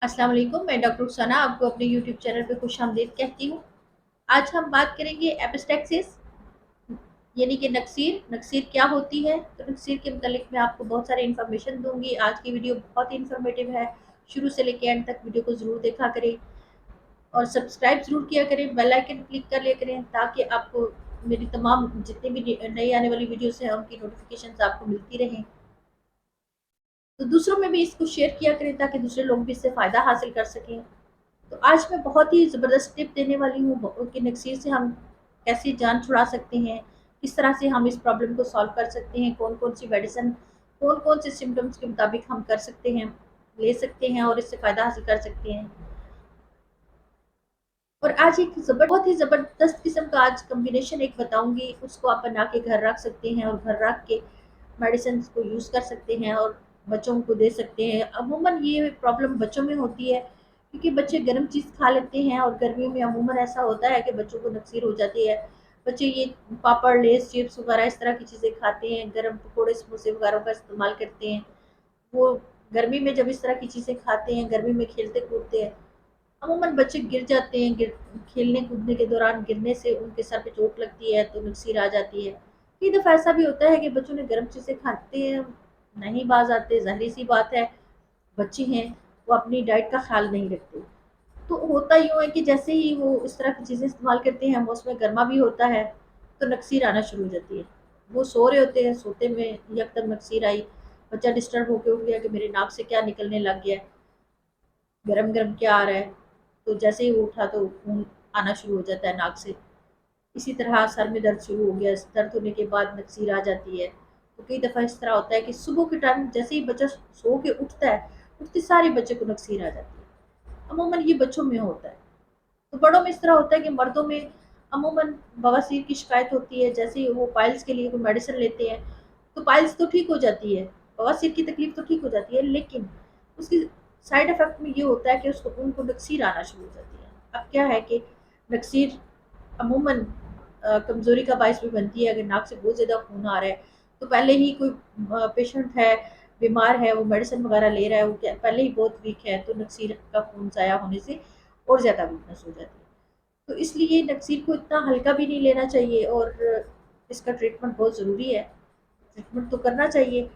अस्सलाम वालेकुम। मैं डॉक्टर रुखसाना आपको अपने यूट्यूब चैनल पे खुशामदीद कहती हूँ। आज हम बात करेंगे एपिस्टैक्सिस यानी कि नक्सीर। नक्सीर क्या होती है? तो नक्सीर के मतलब मैं आपको बहुत सारे इन्फॉर्मेशन दूंगी। आज की वीडियो बहुत ही इन्फॉर्मेटिव है। शुरू से लेकर एंड तक वीडियो को ज़रूर देखा करें और सब्सक्राइब ज़रूर किया करें, बेल आइकन क्लिक कर लिया करें ताकि आपको मेरी तमाम जितनी भी नई आने वाली वीडियोस हैं उनकी नोटिफिकेशन आपको मिलती रहें। तो दूसरों में भी इसको शेयर किया करें ताकि दूसरे लोग भी इससे फ़ायदा हासिल कर सकें। तो आज मैं बहुत ही ज़बरदस्त टिप देने वाली हूँ कि नक्सीर से हम कैसे जान छुड़ा सकते हैं, किस तरह से हम इस प्रॉब्लम को सॉल्व कर सकते हैं, कौन-कौन सी मेडिसिन, कौन-कौन से सिम्पटम्स के मुताबिक हम कर सकते हैं, ले सकते हैं और इससे फ़ायदा हासिल कर सकते हैं। और आज एक बहुत ही ज़बरदस्त किस्म का आज कॉम्बिनेशन एक बताऊँगी, उसको आप बना के घर रख सकते हैं और घर रख के मेडिसिन को यूज़ कर सकते हैं और बच्चों को दे सकते हैं। अमूमन ये प्रॉब्लम बच्चों में होती है क्योंकि बच्चे गर्म चीज़ खा लेते हैं और गर्मियों में अमूमन ऐसा होता है कि बच्चों को नक्सीर हो जाती है। बच्चे ये पापड़, लेस, चिप्स वगैरह इस तरह की चीज़ें खाते हैं, गर्म पकौड़े, समोसे वगैरह का इस्तेमाल करते हैं। वो गर्मी में जब इस तरह की चीज़ें खाते हैं, गर्मी में खेलते-कूदते हैं, अमूमन बच्चे गिर जाते हैं। खेलने कूदने के दौरान गिरने से उनके सर पे चोट लगती है तो नक्सीर आ जाती है। कई दफ़ा ऐसा भी होता है कि बच्चों ने गर्म चीज़ें खाते हैं, नहीं बाज आते, ज़ाहिर सी बात है बच्चे हैं, वो अपनी डाइट का ख्याल नहीं रखते। तो होता यूँ है कि जैसे ही वो इस तरह की चीज़ें इस्तेमाल करते हैं, मौसम गर्मा भी होता है, तो नक्सीर आना शुरू हो जाती है। वो सो रहे होते हैं, सोते में यकदम नक्सीर आई, बच्चा डिस्टर्ब होके उठ गया कि मेरे नाक से क्या निकलने लग गया है, गरम-गरम क्या आ रहा है। तो जैसे ही वो उठा तो खून आना शुरू हो जाता है नाक से। इसी तरह सर में दर्द शुरू हो गया, दर्द होने के बाद नक्सीर आ जाती है। तो कई दफ़ा इस तरह होता है कि सुबह के टाइम जैसे ही बच्चा सो के उठता है, उठते सार ही बच्चे को नक्सीर आ जाती है। अमूमन ये बच्चों में होता है। तो बड़ों में इस तरह होता है कि मर्दों में अमूमन बवासीर की शिकायत होती है। जैसे ही वो पाइल्स के लिए कोई मेडिसिन लेते हैं, तो पाइल्स तो ठीक हो जाती है, बवासीर की तकलीफ तो ठीक हो जाती है, लेकिन उसकी साइड इफ़ेक्ट में ये होता है कि उसको उनको नक्सीर आना शुरू हो जाती है। अब क्या है कि नक्सीर अमूमन कमज़ोरी का बायस भी बनती है। अगर नाक से बहुत ज़्यादा खून आ रहा है, तो पहले ही कोई पेशेंट है, बीमार है, वो मेडिसिन वगैरह ले रहा है, वो क्या पहले ही बहुत वीक है, तो नक्सीर का खून ज़ाया होने से और ज़्यादा वीकनेस हो जाती है। तो इसलिए नक्सीर को इतना हल्का भी नहीं लेना चाहिए और इसका ट्रीटमेंट बहुत ज़रूरी है। ट्रीटमेंट तो करना चाहिए।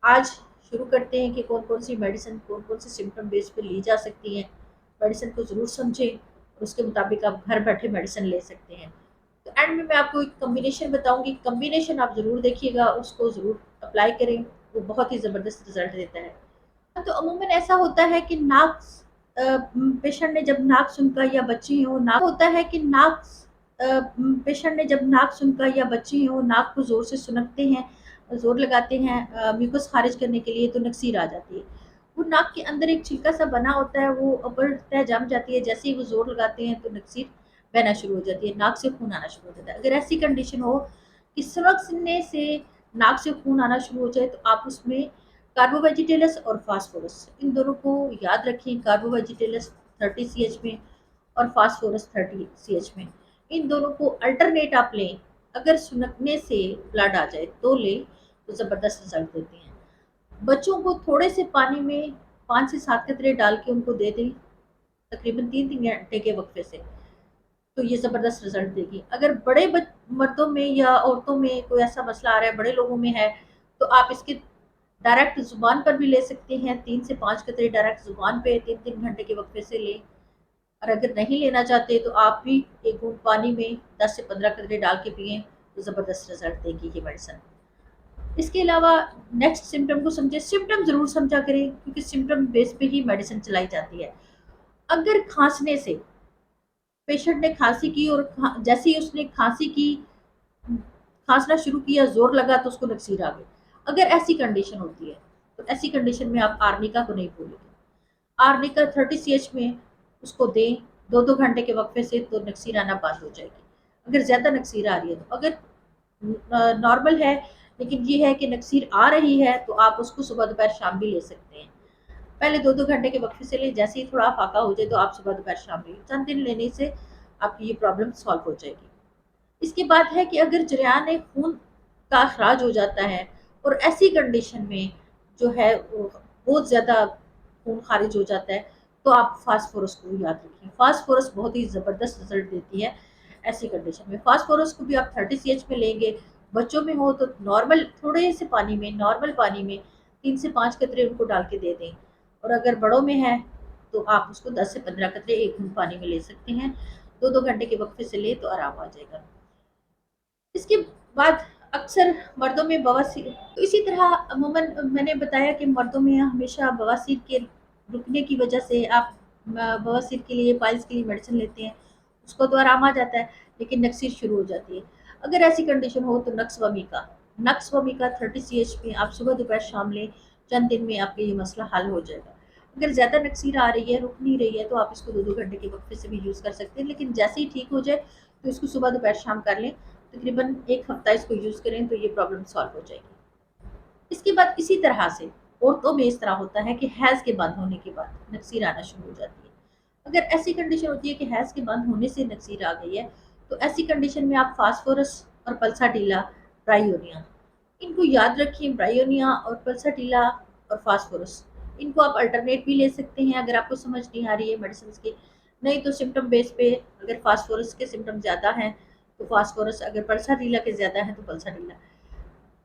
आज शुरू करते हैं कि कौन-कौन सी मेडिसिन, कौन-कौन से सिम्पटम बेस पे ली जा सकती हैं। मेडिसिन को ज़रूर समझें और उसके मुताबिक आप घर बैठे मेडिसिन ले सकते हैं। तो एंड में मैं आपको एक कॉम्बिनेशन बताऊँगी, कॉम्बिनेशन आप ज़रूर देखिएगा, उसको ज़रूर अप्लाई करें, वो बहुत ही ज़बरदस्त रिज़ल्ट देता है। तो अमूमन ऐसा होता है कि पेशेंट ने जब नाक सुनकर या बच्चे हों नाक होता है कि पेशेंट ने जब नाक सुनकर या बच्चे हों नाक को ज़ोर से सुनकते हैं, ज़ोर लगाते हैं म्यूकस खारिज करने के लिए तो नक्सीर आ जाती है। वो नाक के अंदर एक छिलका सा बना होता है, वो अपर तह जम जाती है, जैसे ही वो ज़ोर लगाते हैं तो नक्सीर बहना शुरू हो जाती है, नाक से खून आना शुरू हो जाता है। अगर ऐसी कंडीशन हो कि सुनकने से नाक से खून आना शुरू हो जाए तो आप उसमें कार्बोवेजिटेलस और फास्फोरस इन दोनों को याद रखें। कार्बोवेजिटेलस 30 सीएच में और फास्फोरस 30 सीएच में, इन दोनों को अल्टरनेट आप लें। अगर सुनकने से ब्लड आ जाए तो लें, तो ज़बरदस्त रिजल्ट देते हैं। बच्चों को थोड़े से पानी में 5 से 7 कतरे डाल के उनको दे दें, तकरीबन 3-3 घंटे के वक्फे से, तो ये ज़बरदस्त रिजल्ट देगी। अगर मर्दों में या औरतों में कोई ऐसा मसला आ रहा है, बड़े लोगों में है, तो आप इसके डायरेक्ट ज़ुबान पर भी ले सकते हैं। 3 से 5 कतरे डायरेक्ट ज़ुबान पे 3-3 घंटे के वक्फे से लें। और अगर नहीं लेना चाहते तो आप भी एक घूंट पानी में 10 से 15 कतरे डाल के पिएँ, तो ज़बरदस्त रिजल्ट देगी ये मेडिसिन। इसके अलावा नेक्स्ट सिम्पटम को समझें। सिम्पटम ज़रूर समझा करें क्योंकि सिम्पटम बेस पे ही मेडिसिन चलाई जाती है। अगर खाँसने से पेशेंट ने खाँसी की और जैसे ही उसने खाँसी की, खाँसना शुरू किया, ज़ोर लगा तो उसको नक्सीर आ गई। अगर ऐसी कंडीशन होती है, तो ऐसी कंडीशन में आप आर्निका को नहीं भूलेंगे। आर्निका 30 सीएच में उसको दें 2-2 घंटे के वक्फे से, तो नक्सीर आना बंद हो जाएगी। अगर ज़्यादा नक्सीर आ रही है तो अगर नॉर्मल है लेकिन ये है कि नक्सीर आ रही है, तो आप उसको सुबह, दोपहर, शाम भी ले सकते हैं। पहले 2-2 घंटे के वक्फे से लें, जैसे ही थोड़ा फाका हो जाए तो आप सुबह, दोपहर, शाम लें। चंद दिन लेने से आपकी ये प्रॉब्लम सॉल्व हो जाएगी। इसके बाद है कि अगर जरियान खून का अखराज हो जाता है और ऐसी कंडीशन में जो है वो बहुत ज़्यादा खून खारिज हो जाता है, तो आप फास्फोरस को याद रखिए। फास्फोरस बहुत ही ज़बरदस्त रिजल्ट देती है ऐसी कंडीशन में। फास्फोरस को भी आप 30 CH में लेंगे। बच्चों में हो तो नॉर्मल थोड़े से पानी में, नॉर्मल पानी में 3 से 5 कतरे उनको डाल के दे दें। और अगर बड़ों में है तो आप उसको 10 से 15 कतरे 1 घूंट पानी में ले सकते हैं। 2-2 घंटे के वक्फे से ले तो आराम आ जाएगा। इसके बाद अक्सर मर्दों में बवासीर, तो इसी तरह अमूमन मैंने बताया कि मर्दों में हमेशा बवासीर के रुकने की वजह से आप बवासीर के लिए, पाइल्स के लिए मेडिसिन लेते हैं, उसको तो आराम आ जाता है, लेकिन नक्सीर शुरू हो जाती है। अगर ऐसी कंडीशन हो तो नक्स वमी का 30 CH में आप सुबह दोपहर शाम लें। चंद दिन में आपका ये मसला हल हो जाएगा। अगर ज़्यादा नक्सीर आ रही है, रुक नहीं रही है, तो आप इसको 2-2 घंटे के वक्फे से भी यूज़ कर सकते हैं, लेकिन जैसे ही ठीक हो जाए तो इसको सुबह दोपहर शाम कर लें। तकरीबन 1 हफ्ता इसको यूज़ करें तो ये प्रॉब्लम सॉल्व हो जाएगी। इसके बाद इसी तरह से औरतों में इस तरह होता है कि हैज़ के बंद होने के बाद नक्सीर आना शुरू हो जाती है। अगर ऐसी कंडीशन होती है कि हैज़ के बंद होने से नक्सीर आ गई है, तो ऐसी कंडीशन में आप फास्फोरस और पल्साटीला, ब्रायोनिया, इनको याद रखें। ब्रायोनिया और पल्साटीला और फास्फोरस, इनको आप अल्टरनेट भी ले सकते हैं अगर आपको समझ नहीं आ रही है मेडिसिन की। नहीं तो सिम्टम बेस पे अगर फास्फोरस के सिम्टम ज़्यादा हैं तो फास्फोरस, अगर पल्साटीला के ज़्यादा हैं तो पल्साटीला।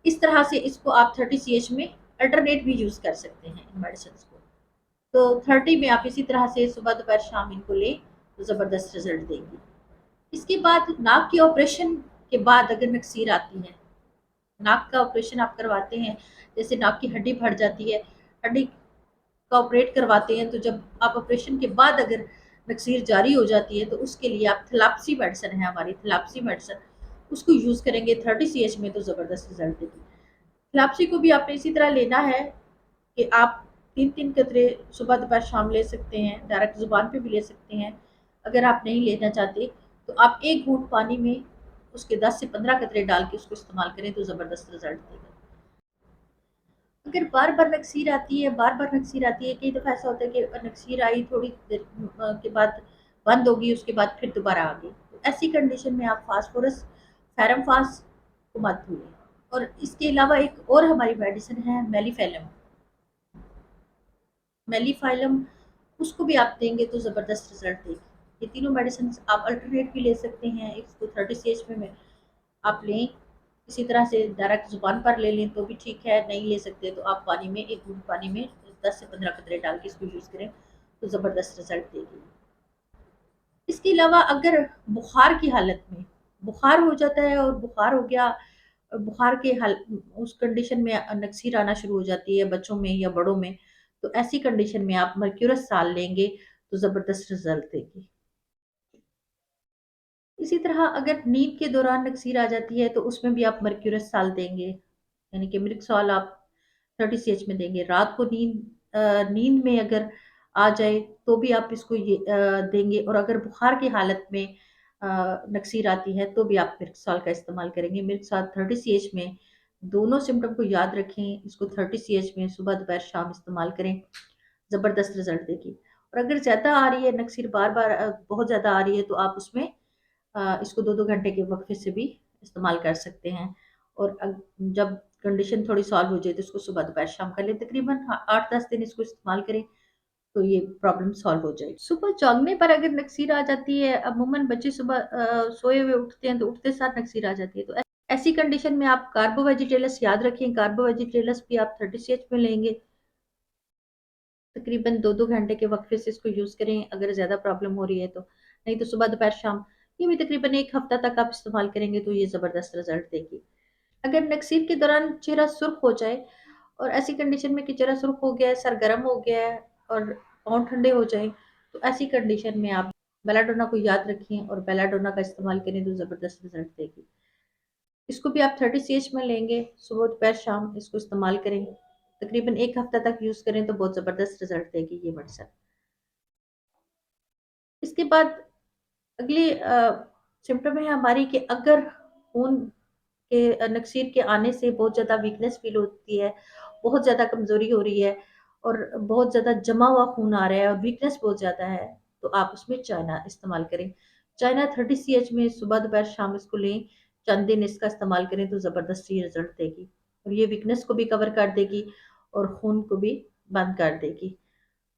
इस तरह से इसको आप 30 CH में अल्टरनेट भी यूज़ कर सकते हैं इन मेडिसिन को। तो 30 में आप इसी तरह से सुबह दोपहर शाम इनको लें तो ज़बरदस्त रिजल्ट देंगी। इसके बाद नाक के ऑपरेशन के बाद अगर नक्सीर आती है, नाक का ऑपरेशन आप करवाते हैं, जैसे नाक की हड्डी फट जाती है, हड्डी का ऑपरेट करवाते हैं, तो जब आप ऑपरेशन के बाद अगर नक्सीर जारी हो जाती है तो उसके लिए आप थैलाप्सी मेडिसिन है हमारी, थैलाप्सी मेडिसिन, उसको यूज़ करेंगे 30 CH में तो ज़बरदस्त रिजल्ट देगी। थैलाप्सी को भी आपने इसी तरह लेना है कि आप 3-3 कतरे सुबह दोपहर शाम ले सकते हैं, डायरेक्ट ज़ुबान पे भी ले सकते हैं। अगर आप नहीं लेना चाहते तो आप 1 घूंट पानी में उसके 10 से 15 कतरे डाल के उसको इस्तेमाल करें तो ज़बरदस्त रिजल्ट देगा। अगर बार-बार नक्सीर आती है, बार-बार नक्सीर आती है, कई दफ़ा ऐसा होता है कि नक्सीर आई थोड़ी देर के बाद बंद होगी, उसके बाद फिर दोबारा आ गई। तो ऐसी कंडीशन में आप फास्फोरस, फेरमफास को मत भूलें। और इसके अलावा एक और हमारी मेडिसिन है मेलिफेलम। मेलिफाइलम, उसको भी आप देंगे तो ज़बरदस्त रिजल्ट देगी। ये तीनों मेडिसिन आप अल्टरनेट भी ले सकते हैं। इसको 30 CH में आप लें, इसी तरह से डायरेक्ट ज़ुबान पर ले लें तो भी ठीक है, नहीं ले सकते तो आप पानी में 1 घूंट पानी में 10 से 15 कतरे डाल के इसको यूज़ करें तो ज़बरदस्त रिजल्ट देगी। इसके अलावा अगर बुखार की हालत में, बुखार हो जाता है और बुखार हो गया, बुखार के हाल उस कंडीशन में नक्सीर आना शुरू हो जाती है बच्चों में या बड़ों में, तो ऐसी कंडीशन में आप मर्क्यूरस साल लेंगे तो ज़बरदस्त रिजल्ट देगी। इसी तरह अगर नींद के दौरान नक्सीर आ जाती है तो उसमें भी आप मर्क्यूरस साल देंगे, यानी कि मिर्क्सॉल आप 30 CH में देंगे। रात को नींद में अगर आ जाए तो भी आप इसको ये देंगे। और अगर बुखार की हालत में नक्सीर आती है तो भी आप मिर्क्सॉल का इस्तेमाल करेंगे। मिर्क्सॉल 30 CH में, दोनों सिम्टम को याद रखें, इसको 30 CH में सुबह दोपहर शाम इस्तेमाल करें, ज़बरदस्त रिजल्ट देगी। और अगर ज़्यादा आ रही है नक्सीर, बार बार बहुत ज़्यादा आ रही है, तो आप उसमें इसको 2-2 घंटे के वक्फे से भी इस्तेमाल कर सकते हैं। और जब कंडीशन थोड़ी सॉल्व हो जाए तो इसको सुबह दोपहर शाम कर लें। तकरीबन 8-10 दिन इसको इस्तेमाल करें तो ये प्रॉब्लम सॉल्व हो जाएगी। सुबह जागने पर अगर नक्सीर आ जाती है, अमूमन बच्चे सुबह सोए हुए उठते हैं तो उठते साथ नक्सीर आ जाती है, तो ऐसी कंडीशन में आप कार्बो वेजिटेबल्स याद रखें। कार्बो वेजिटेबल्स भी आप 30 CH में लेंगे। तकरीबन 2-2 घंटे के वक्फे से इसको यूज़ करें अगर ज़्यादा प्रॉब्लम हो रही है तो। नहीं तो सुबह दोपहर शाम, ये भी तकरीबन 1 हफ्ता तक आप इस्तेमाल करेंगे तो ये ज़बरदस्त रिजल्ट देगी। अगर नक्सीर के दौरान चेहरा सुर्ख हो जाए और ऐसी कंडीशन में कि चेहरा सुर्ख हो गया है, सर गर्म हो गया है और पाँव ठंडे हो जाए, तो ऐसी कंडीशन में आप बेलाडोना को याद रखें और बेलाडोना का इस्तेमाल करें तो ज़बरदस्त रिजल्ट देगी। इसको भी आप 30 CH में लेंगे, सुबह दोपहर शाम इसको इस्तेमाल करें, तकरीबन 1 हफ्ता तक यूज़ करें तो बहुत ज़बरदस्त रिजल्ट देगी ये मेडिसिन। इसके बाद अगली सिम्पटम है हमारी कि अगर खून के नक्सीर के आने से बहुत ज़्यादा वीकनेस फील होती है, बहुत ज़्यादा कमज़ोरी हो रही है और बहुत ज़्यादा जमा हुआ खून आ रहा है और वीकनेस बहुत ज़्यादा है, तो आप उसमें चाइना इस्तेमाल करें। चाइना 30 CH में सुबह दोपहर शाम इसको लें, चंद दिन इसका इस्तेमाल करें तो ज़बरदस्त ये रिजल्ट देगी। और ये वीकनेस को भी कवर कर देगी और खून को भी बंद कर देगी।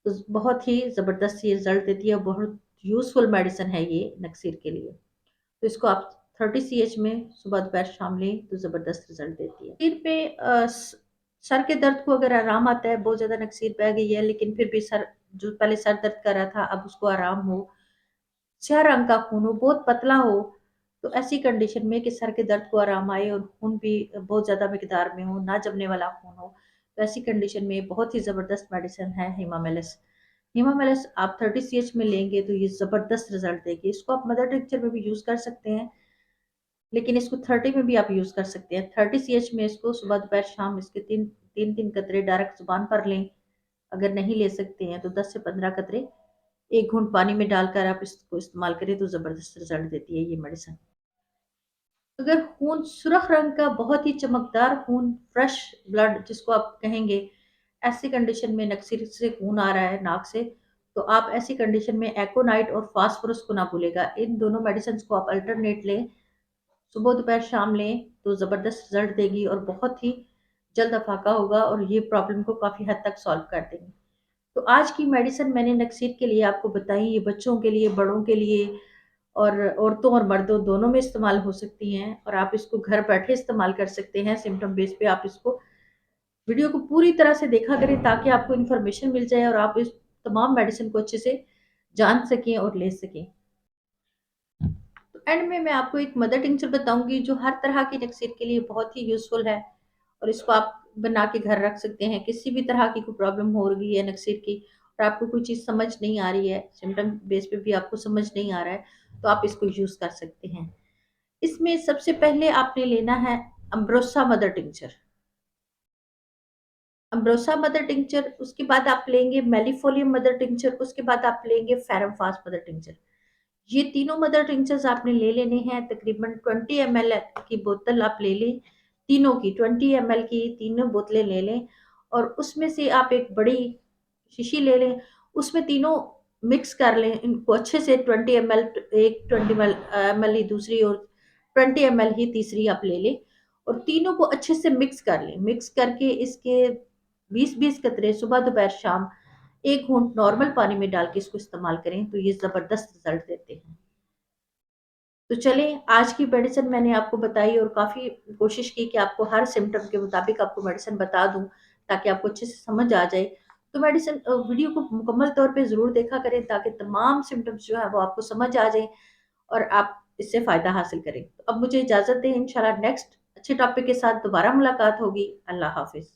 तो बहुत ही ज़बरदस्त ये रिज़ल्ट देती है, बहुत यूज़फुल मेडिसिन है ये नक्सीर के लिए। तो इसको आप 30 सीएच में सुबह, दोपहर, शाम लें तो ज़बरदस्त रिज़ल्ट देती है। सिर पे सर के दर्द को अगर आराम आता है, बहुत ज़्यादा नक्सीर बह गई है, लेकिन फिर भी सर जो पहले सर दर्द कर रहा था, अब उसको आराम हो, स्याह रंग का खून हो, बहुत पतला हो, तो ऐसी कंडीशन में कि सर के दर्द को आराम आए और खून भी बहुत ज़्यादा मिकदार में हो, ना जमने वाला खून हो, तो ऐसी कंडीशन में बहुत ही ज़बरदस्त मेडिसिन है हिमामेलिस। हिमामेलिस आप 30 सीएच में लेंगे तो ये ज़बरदस्त रिजल्ट देगी। इसको आप मदर टिंचर में भी यूज़ कर सकते हैं, लेकिन इसको 30 में भी आप यूज़ कर सकते हैं। 30 सीएच में इसको सुबह, दोपहर, शाम इसके 3 कतरे डायरेक्ट ज़ुबान पर लें। अगर नहीं ले सकते हैं तो 10 से 15 कतरे 1 घूंट पानी में डालकर आप इसको इस्तेमाल करें तो ज़बरदस्त रिज़ल्ट देती है ये मेडिसिन। अगर खून सुर्ख रंग का बहुत ही चमकदार खून, फ्रेश ब्लड जिसको आप कहेंगे, ऐसी कंडीशन में नक्सीर से खून आ रहा है नाक से, तो आप ऐसी कंडीशन में एकोनाइट और फास्फोरस को ना भूलेगा। इन दोनों मेडिसिन को आप अल्टरनेट लें, सुबह, दोपहर, शाम लें तो ज़बरदस्त रिजल्ट देगी और बहुत ही जल्द अफाका होगा और ये प्रॉब्लम को काफ़ी हद तक सॉल्व कर देंगी। तो आज की मेडिसिन मैंने नक्सीर के लिए आपको बताई, ये बच्चों के लिए, बड़ों के लिए और औरतों और मर्दों दोनों में इस्तेमाल हो सकती हैं और आप इसको घर बैठे इस्तेमाल कर सकते हैं। सिम्पटम बेस पे आप इसको वीडियो को पूरी तरह से देखा करें ताकि आपको इन्फॉर्मेशन मिल जाए और आप इस तमाम मेडिसिन को अच्छे से जान सकें और ले सकें। तो एंड में मैं आपको एक मदर टिंचर बताऊंगी जो हर तरह की नक्सीर के लिए बहुत ही यूजफुल है और इसको आप बना के घर रख सकते हैं। किसी भी तरह की कोई प्रॉब्लम हो रही है नक्सीर की और आपको कोई चीज़ समझ नहीं आ रही है, सिम्टम बेस पे भी आपको समझ नहीं आ रहा है, तो आप इसको यूज़ कर सकते हैं। इसमें सबसे पहले आपने लेना है अम्ब्रोसा मदर टिंचर। अम्ब्रोसा मदर टिंचर, उसके बाद आप लेंगे मेलिफोलियम मदर टिंचर, उसके बाद आप लेंगे फेरम फास्ट मदर टिंचर। ये तीनों मदर टिंचर्स आपने ले लेने हैं। तकरीबन 20 ml की बोतल आप ले लें, तीनों की 20 ml की तीनों बोतलें ले लें और उसमें से आप एक बड़ी शीशी ले लें, उसमें तीनों मिक्स कर लें इनको अच्छे से। 20 ml एक, 20 ml ही दूसरी और 20 ml ही तीसरी आप ले लें और तीनों को अच्छे से मिक्स कर लें। मिक्स करके इसके 20-20 कतरे सुबह, दोपहर, शाम 1 घूंट नॉर्मल पानी में डाल के इसको इस्तेमाल करें तो ये ज़बरदस्त रिजल्ट देते हैं। तो चलें, आज की मेडिसिन मैंने आपको बताई और काफ़ी कोशिश की कि आपको हर सिम्पटम के मुताबिक आपको मेडिसिन बता दूँ, ताकि आपको अच्छे से समझ आ जाए। तो मेडिसिन वीडियो को मुकम्मल तौर पे ज़रूर देखा करें ताकि तमाम सिम्पटम्स जो हैं वो आपको समझ आ जाएँ और आप इससे फ़ायदा हासिल करें। तो अब मुझे इजाज़त दें, इंशाल्लाह नेक्स्ट अच्छे टॉपिक के साथ दोबारा मुलाकात होगी। अल्लाह हाफ़िज़।